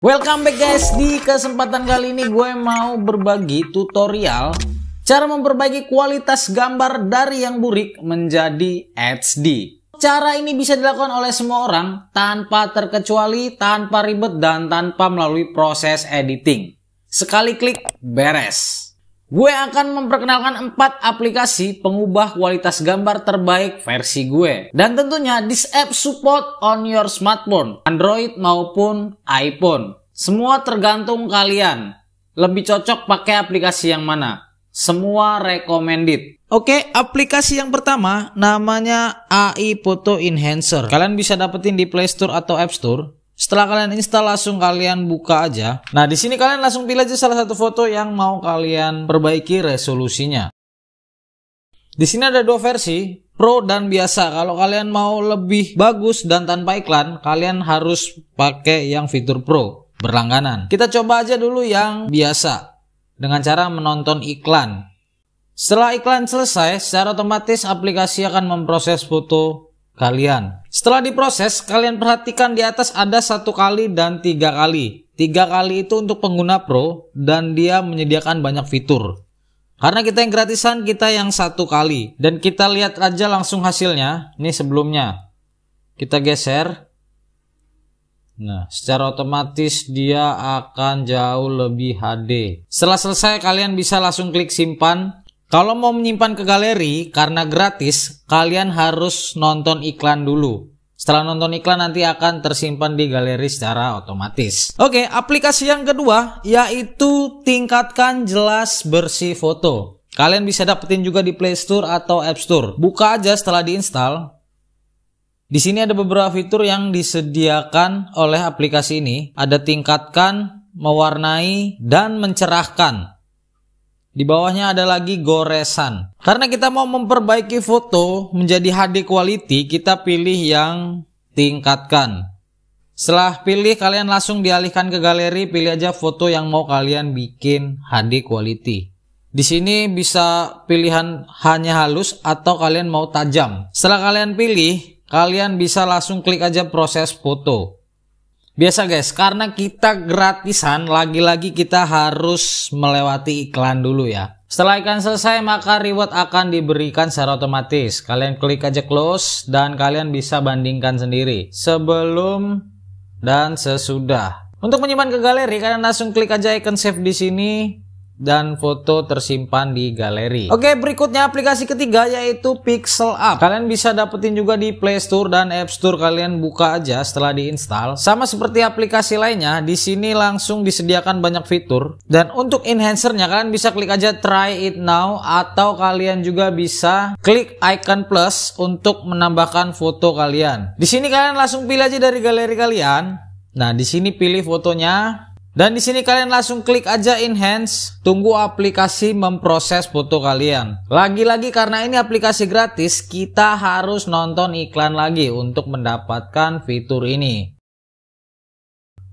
Welcome back guys, di kesempatan kali ini gue mau berbagi tutorial cara memperbaiki kualitas gambar dari yang burik menjadi HD. Cara ini bisa dilakukan oleh semua orang tanpa terkecuali, tanpa ribet, dan tanpa melalui proses editing. Sekali klik, beres. Gue akan memperkenalkan 4 aplikasi pengubah kualitas gambar terbaik versi gue. Dan tentunya this app support on your smartphone, Android maupun iPhone. Semua tergantung kalian. Lebih cocok pakai aplikasi yang mana? Semua recommended. Oke, aplikasi yang pertama namanya AI Photo Enhancer. Kalian bisa dapetin di Play Store atau App Store. Setelah kalian install, langsung kalian buka aja. Nah, di sini kalian langsung pilih aja salah satu foto yang mau kalian perbaiki resolusinya. Di sini ada 2 versi, Pro dan biasa. Kalau kalian mau lebih bagus dan tanpa iklan, kalian harus pakai yang fitur Pro berlangganan. Kita coba aja dulu yang biasa dengan cara menonton iklan. Setelah iklan selesai, secara otomatis aplikasi akan memproses foto kalian. Setelah diproses, kalian perhatikan di atas ada 1 kali dan 3 kali. 3 kali itu untuk pengguna Pro dan dia menyediakan banyak fitur. Karena kita yang gratisan, kita yang 1 kali. Dan kita lihat aja langsung hasilnya. Ini sebelumnya. Kita geser. Nah, secara otomatis dia akan jauh lebih HD. Setelah selesai, kalian bisa langsung klik simpan. Kalau mau menyimpan ke galeri, karena gratis, kalian harus nonton iklan dulu. Setelah nonton iklan nanti akan tersimpan di galeri secara otomatis. Oke, aplikasi yang kedua yaitu tingkatkan jelas bersih foto. Kalian bisa dapetin juga di Play Store atau App Store. Buka aja setelah diinstal. Di sini ada beberapa fitur yang disediakan oleh aplikasi ini. Ada tingkatkan, mewarnai, dan mencerahkan. Di bawahnya ada lagi goresan. Karena kita mau memperbaiki foto menjadi HD quality, kita pilih yang tingkatkan. Setelah pilih, kalian langsung dialihkan ke galeri, pilih aja foto yang mau kalian bikin HD quality. Di sini bisa pilihan hanya halus atau kalian mau tajam. Setelah kalian pilih, kalian bisa langsung klik aja proses foto. Biasa guys, karena kita gratisan, lagi-lagi kita harus melewati iklan dulu ya. Setelah iklan selesai, maka reward akan diberikan secara otomatis. Kalian klik aja close dan kalian bisa bandingkan sendiri sebelum dan sesudah. Untuk menyimpan ke galeri, kalian langsung klik aja icon save di sini dan foto tersimpan di galeri. Oke, berikutnya aplikasi ketiga yaitu Pixelup. Kalian bisa dapetin juga di Play Store dan App Store. Kalian buka aja setelah diinstal. Sama seperti aplikasi lainnya, di sini langsung disediakan banyak fitur. Dan untuk enhancernya kalian bisa klik aja try it now atau kalian juga bisa klik icon plus untuk menambahkan foto kalian. Di sini kalian langsung pilih aja dari galeri kalian. Nah, di sini pilih fotonya. Dan di sini kalian langsung klik aja enhance, tunggu aplikasi memproses foto kalian. Lagi-lagi karena ini aplikasi gratis, kita harus nonton iklan lagi untuk mendapatkan fitur ini.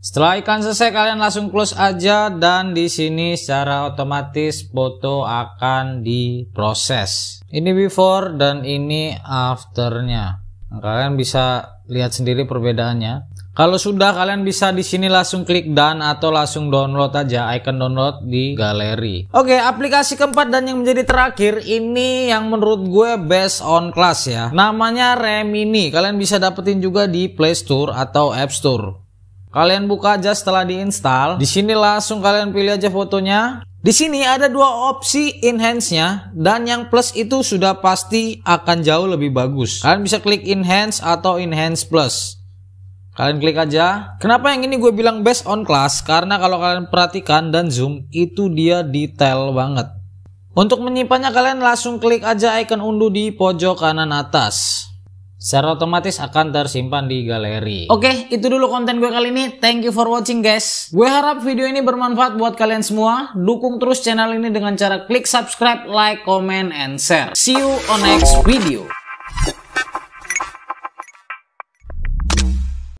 Setelah iklan selesai, kalian langsung close aja dan di sini secara otomatis foto akan diproses. Ini before dan ini afternya. Nah, kalian bisa lihat sendiri perbedaannya. Kalau sudah, kalian bisa di sini langsung klik done atau langsung download aja icon download di galeri. Oke, aplikasi keempat dan yang menjadi terakhir ini yang menurut gue best on class ya. Namanya Remini. Kalian bisa dapetin juga di Play Store atau App Store. Kalian buka aja setelah diinstal. Di sini langsung kalian pilih aja fotonya. Di sini ada 2 opsi enhance-nya dan yang plus itu sudah pasti akan jauh lebih bagus. Kalian bisa klik enhance atau enhance plus. Kalian klik aja. Kenapa yang ini gue bilang best on class? Karena kalau kalian perhatikan dan zoom, itu dia detail banget. Untuk menyimpannya kalian langsung klik aja icon unduh di pojok kanan atas. Secara otomatis akan tersimpan di galeri. Oke, itu dulu konten gue kali ini. Thank you for watching guys. Gue harap video ini bermanfaat buat kalian semua. Dukung terus channel ini dengan cara klik subscribe, like, comment, and share. See you on next video.